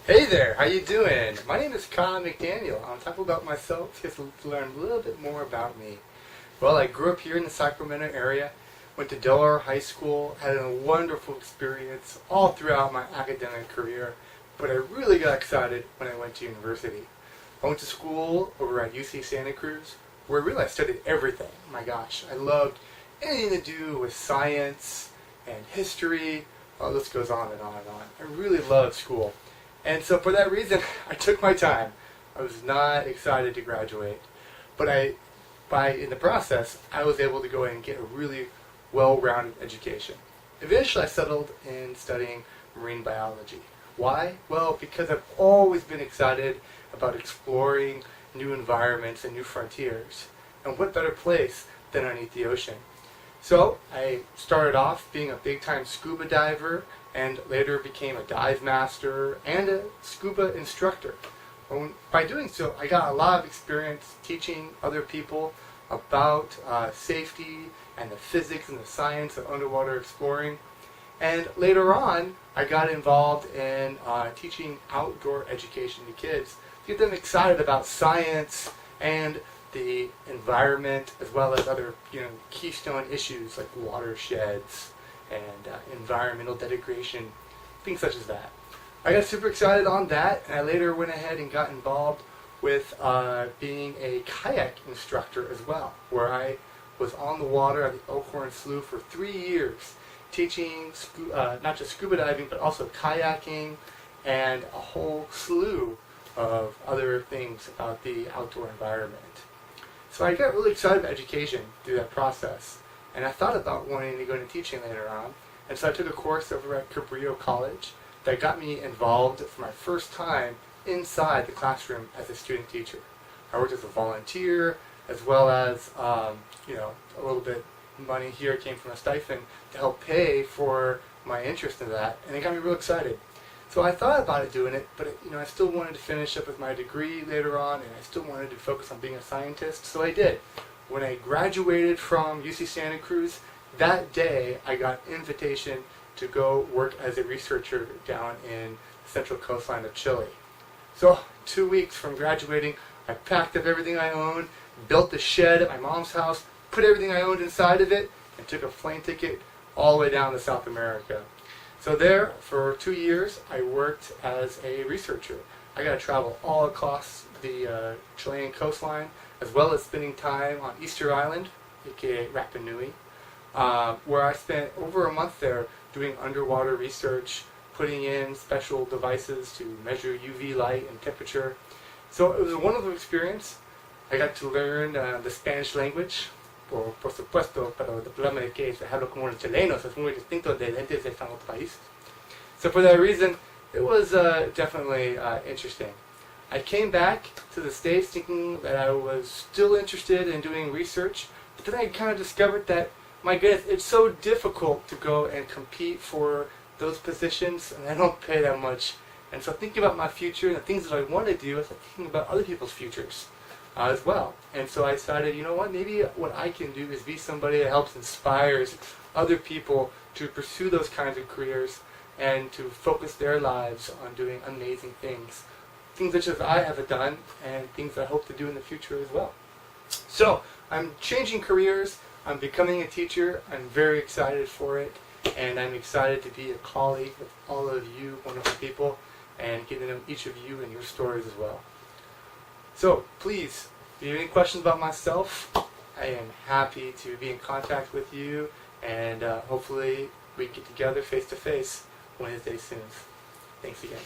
Hey there, how you doing? My name is McDaniel. I'm talking about myself just to learn a little bit more about me. Well, I grew up here in the Sacramento area, went to Delaware High School, had a wonderful experience all throughout my academic career, but I really got excited when I went to university. I went to school over at UC Santa Cruz, where really I studied everything. My gosh, I loved anything to do with science and history. Oh, this goes on and on and on. I really loved school. And so for that reason, I took my time. I was not excited to graduate. But in the process, I was able to go in and get a really well-rounded education. Eventually, I settled in studying marine biology. Why? Well, because I've always been excited about exploring new environments and new frontiers. And what better place than underneath the ocean? So I started off being a big-time scuba diver and later became a dive master and a scuba instructor. By doing so, I got a lot of experience teaching other people about safety and the physics and the science of underwater exploring. And later on, I got involved in teaching outdoor education to kids to get them excited about science and the environment, as well as other keystone issues like watersheds and environmental degradation, things such as that. I got super excited on that, and I later went ahead and got involved with being a kayak instructor as well, where I was on the water at the Elkhorn Slough for 3 years, teaching not just scuba diving, but also kayaking and a whole slew of other things about the outdoor environment. So I got really excited about education through that process, and I thought about wanting to go into teaching later on, and so I took a course over at Cabrillo College that got me involved for my first time inside the classroom as a student teacher. I worked as a volunteer, as well as a little bit money here came from a stipend to help pay for my interest in that, and it got me real excited. So I thought about doing it, but I still wanted to finish up with my degree later on, and I still wanted to focus on being a scientist, so I did. When I graduated from UC Santa Cruz, that day I got an invitation to go work as a researcher down in the central coastline of Chile. So 2 weeks from graduating, I packed up everything I owned, built the shed at my mom's house, put everything I owned inside of it, and took a plane ticket all the way down to South America. So there, for 2 years, I worked as a researcher. I got to travel all across the Chilean coastline, as well as spending time on Easter Island, aka Rapa Nui, where I spent over a month there doing underwater research, putting in special devices to measure UV light and temperature. So it was a wonderful experience. I got to learn the Spanish language. Por supuesto, pero el problema es que se habla como los chilenos, es muy distinto de gente de otros países. So for that reason, it was definitely interesting. I came back to the States thinking that I was still interested in doing research, but then I kind of discovered that, my goodness, it's so difficult to go and compete for those positions, and I don't pay that much. And so thinking about my future and the things that I want to do, I started thinking about other people's futures as well. And so I decided, maybe what I can do is be somebody that helps inspires other people to pursue those kinds of careers and to focus their lives on doing amazing things. Things such as I have done and things I hope to do in the future as well. So I'm changing careers. I'm becoming a teacher. I'm very excited for it. And I'm excited to be a colleague with all of you wonderful people and get to know each of you and your stories as well. So please, if you have any questions about myself, I am happy to be in contact with you, and hopefully we get together face to face Wednesday soon. Thanks again.